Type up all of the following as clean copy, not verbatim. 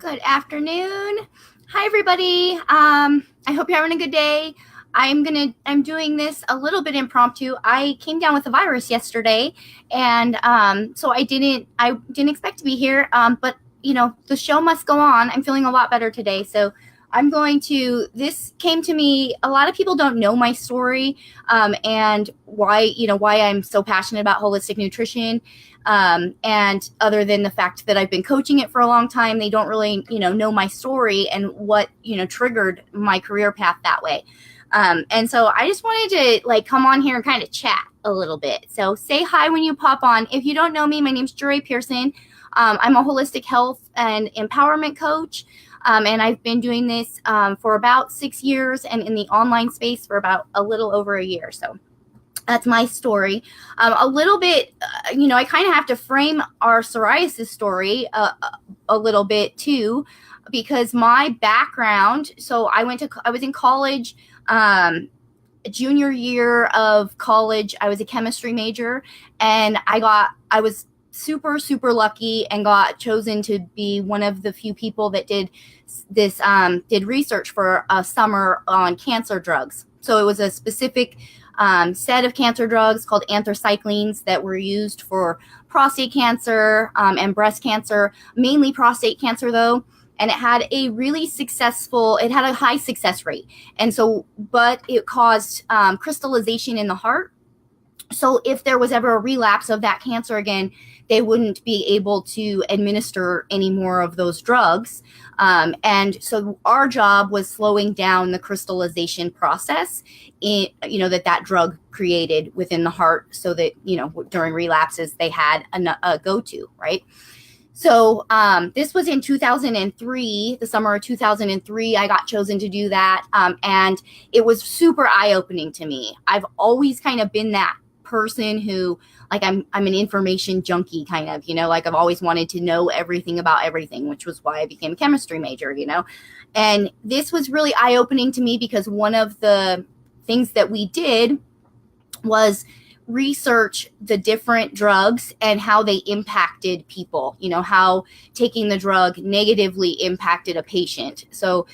Good afternoon. Hi, everybody. I hope you're having a good day. I'm doing this a little bit impromptu. I came down with a virus yesterday, and so I didn't expect to be here. But the show must go on. I'm feeling a lot better today, so this came to me. A lot of people don't know my story, and why I'm so passionate about holistic nutrition. And other than the fact that I've been coaching it for a long time, they don't really, know my story and what, triggered my career path that way. And so I just wanted to come on here and kind of chat a little bit. So say hi when you pop on. If you don't know me, my name's Joy Pearson. I'm a holistic health and empowerment coach. And I've been doing this for about 6 years and in the online space for about a little over a year. So that's my story. A little bit, I kind of have to frame our psoriasis story a little bit too, because my background, so I was in college, junior year of college, I was a chemistry major, and I was super, super lucky and got chosen to be one of the few people that did research for a summer on cancer drugs. So it was a specific set of cancer drugs called anthracyclines that were used for prostate cancer and breast cancer, mainly prostate cancer though. And it had a high success rate. And so, but it caused crystallization in the heart. So if there was ever a relapse of that cancer again, they wouldn't be able to administer any more of those drugs. And so our job was slowing down the crystallization process that drug created within the heart, so that, during relapses, they had a go-to, right? So this was in 2003, the summer of 2003, I got chosen to do that. And it was super eye-opening to me. I've always kind of been that person who, I'm an information junkie kind of, I've always wanted to know everything about everything, which was why I became a chemistry major, And this was really eye-opening to me because one of the things that we did was research the different drugs and how they impacted people, how taking the drug negatively impacted a patient. So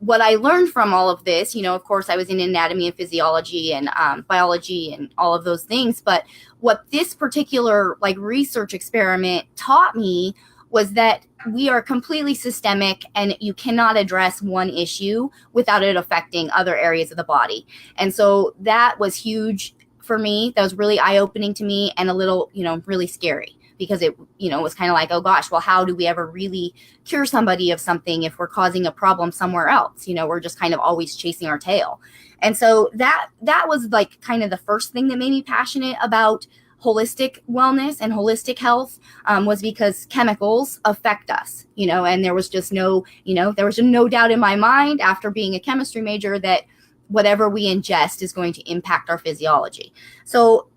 what I learned from all of this, of course, I was in anatomy and physiology and biology and all of those things. But what this particular research experiment taught me was that we are completely systemic and you cannot address one issue without it affecting other areas of the body. And so that was huge for me. That was really eye-opening to me and a little, really scary, because it, was kind of like, oh gosh, well, how do we ever really cure somebody of something if we're causing a problem somewhere else? We're just kind of always chasing our tail. And so that was kind of the first thing that made me passionate about holistic wellness and holistic health, was because chemicals affect us, and there was just no doubt in my mind after being a chemistry major that whatever we ingest is going to impact our physiology. So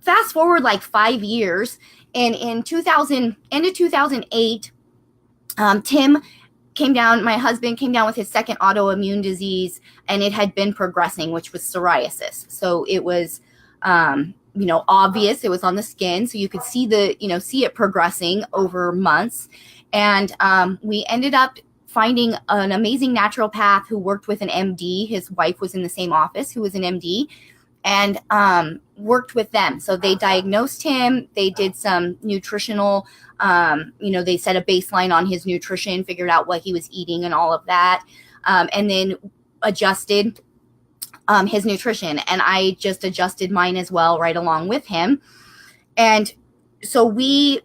fast forward 5 years, and in 2008, Tim came down, my husband came down with his second autoimmune disease, and it had been progressing, which was psoriasis. So it was, obvious. It was on the skin. So you could see it progressing over months. And we ended up finding an amazing naturopath who worked with an MD. His wife was in the same office, who was an MD, and worked with them. So they diagnosed him. They did some nutritional, they set a baseline on his nutrition, figured out what he was eating and all of that, and then adjusted his nutrition. And I just adjusted mine as well, right along with him. And so within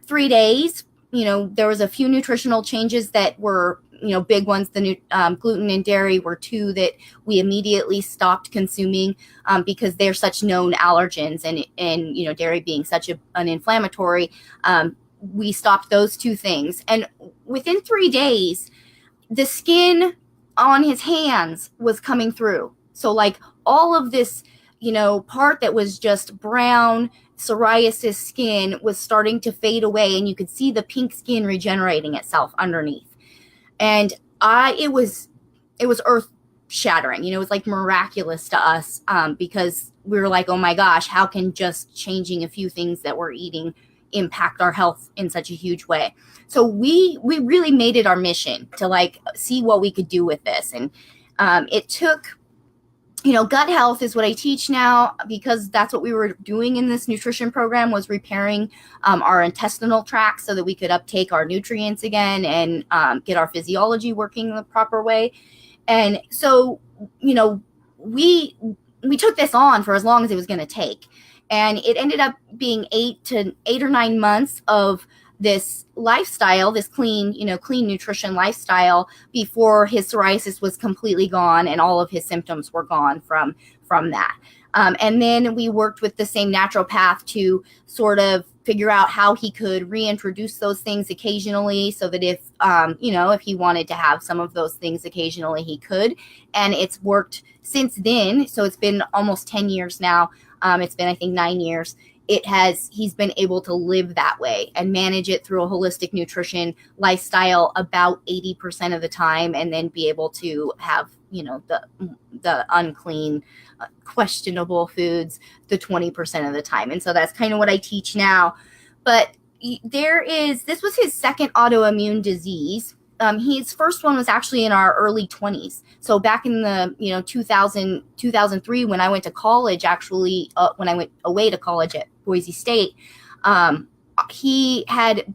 3 days, there was a few nutritional changes that were, big ones. The gluten and dairy were two that we immediately stopped consuming because they're such known allergens, and dairy being such an inflammatory, we stopped those two things. And within 3 days, the skin on his hands was coming through. So all of this, part that was just brown psoriasis skin was starting to fade away, and you could see the pink skin regenerating itself underneath. And it was earth shattering, it was miraculous to us, because we were like, oh my gosh, how can just changing a few things that we're eating, impact our health in such a huge way. So we really made it our mission to like see what we could do with this. And it took, gut health is what I teach now, because that's what we were doing in this nutrition program, was repairing our intestinal tract so that we could uptake our nutrients again and get our physiology working the proper way. And so, we took this on for as long as it was going to take. And it ended up being 8 or 9 months of this lifestyle, this clean nutrition lifestyle, before his psoriasis was completely gone and all of his symptoms were gone from that. And then we worked with the same naturopath to sort of figure out how he could reintroduce those things occasionally, so that if he wanted to have some of those things occasionally, he could. And it's worked since then. So it's been almost 10 years now. It's been, I think, 9 years. He's been able to live that way and manage it through a holistic nutrition lifestyle about 80% of the time, and then be able to have, the unclean, questionable foods the 20% of the time. And so that's kind of what I teach now. But this was his second autoimmune disease. His first one was actually in our early 20s. So back in the 2003, when I went to college, actually, when I went away to college at Boise State, he had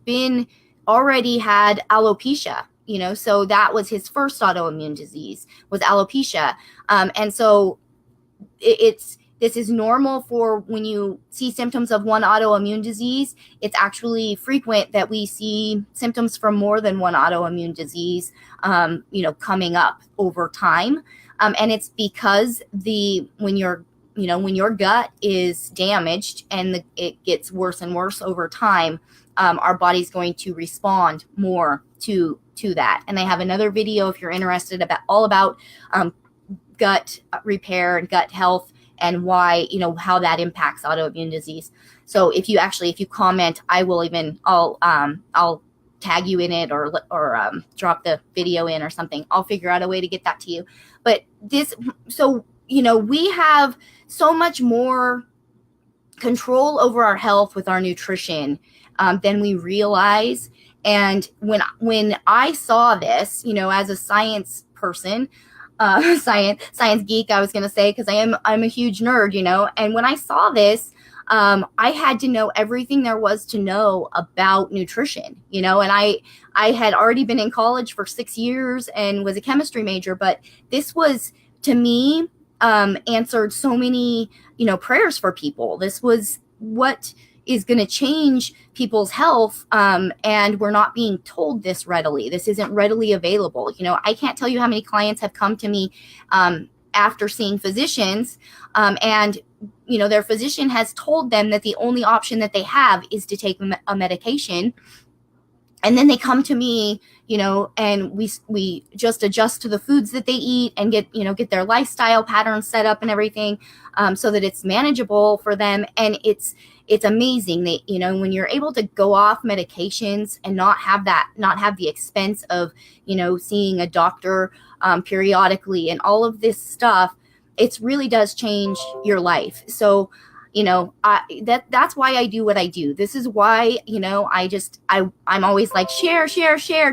already had alopecia. So that was his first autoimmune disease, was alopecia. And so this is normal for when you see symptoms of one autoimmune disease. It's actually frequent that we see symptoms from more than one autoimmune disease, coming up over time. And it's because when your gut is damaged and it gets worse and worse over time, our body's going to respond more to that. And I have another video, if you're interested, about gut repair and gut health, and why, how that impacts autoimmune disease. So if you comment, I'll tag you in it, or drop the video in or something. I'll figure out a way to get that to you. But we have so much more control over our health with our nutrition than we realize. And when I saw this, as a science person, science geek, I was going to say, because I'm a huge nerd, and when I saw this, I had to know everything there was to know about nutrition, and I had already been in college for 6 years and was a chemistry major, but this was, to me, answered so many, prayers for people. This was what is going to change people's health. And we're not being told this readily. This isn't readily available. I can't tell you how many clients have come to me after seeing physicians, and their physician has told them that the only option that they have is to take a medication. And then they come to me, and we just adjust to the foods that they eat and get their lifestyle patterns set up and everything, so that it's manageable for them. And it's amazing that, when you're able to go off medications and not have the expense of, seeing a doctor periodically and all of this stuff, it really does change your life. So, that's why I do what I do. This is why, I'm always like, share,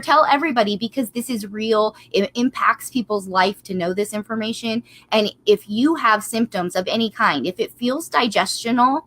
tell everybody, because this is real. It impacts people's life to know this information. And if you have symptoms of any kind, if it feels digestional,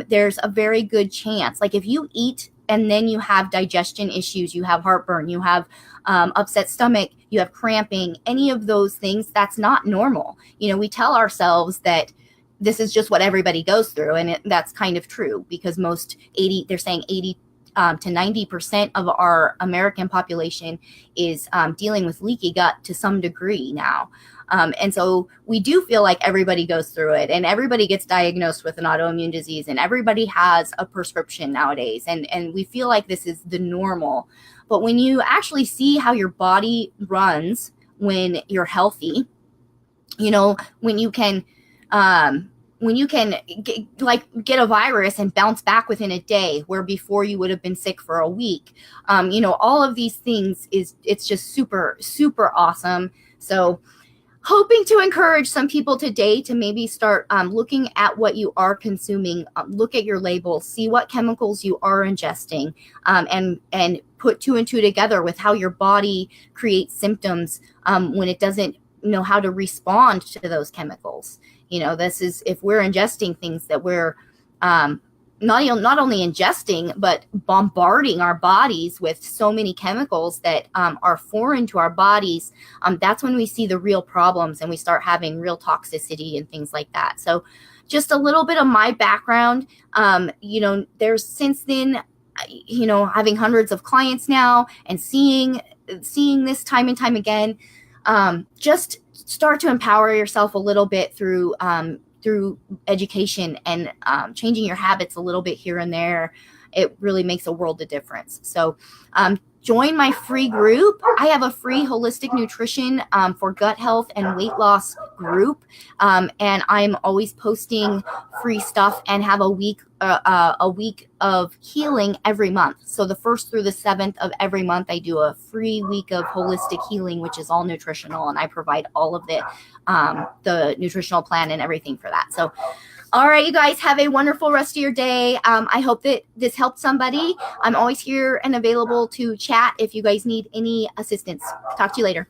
there's a very good chance. Like if you eat and then you have digestion issues, you have heartburn, you have upset stomach, you have cramping, any of those things, that's not normal. We tell ourselves that this is just what everybody goes through. And that's kind of true, because they're saying 80 to 90% of our American population is dealing with leaky gut to some degree now. And so we do feel like everybody goes through it, and everybody gets diagnosed with an autoimmune disease, and everybody has a prescription nowadays. And we feel like this is the normal. But when you actually see how your body runs when you're healthy, when you can get a virus and bounce back within a day, where before you would have been sick for a week, all of these things it's just super, super awesome. So hoping to encourage some people today to maybe start looking at what you are consuming. Look at your label, see what chemicals you are ingesting, and put two and two together with how your body creates symptoms when it doesn't know how to respond to those chemicals. This is if we're ingesting things that we're not only ingesting, but bombarding our bodies with so many chemicals that are foreign to our bodies. That's when we see the real problems and we start having real toxicity and things like that. So just a little bit of my background. There's since then, having hundreds of clients now and seeing this time and time again, just start to empower yourself a little bit through education and changing your habits a little bit here and there. It really makes a world of difference. So join my free group. I have a free holistic nutrition for gut health and weight loss group. And I'm always posting free stuff and have a week of healing every month. So the 1st through the 7th of every month, I do a free week of holistic healing, which is all nutritional. And I provide all of the nutritional plan and everything for that. So all right, you guys, have a wonderful rest of your day. I hope that this helped somebody. I'm always here and available to chat if you guys need any assistance. Talk to you later.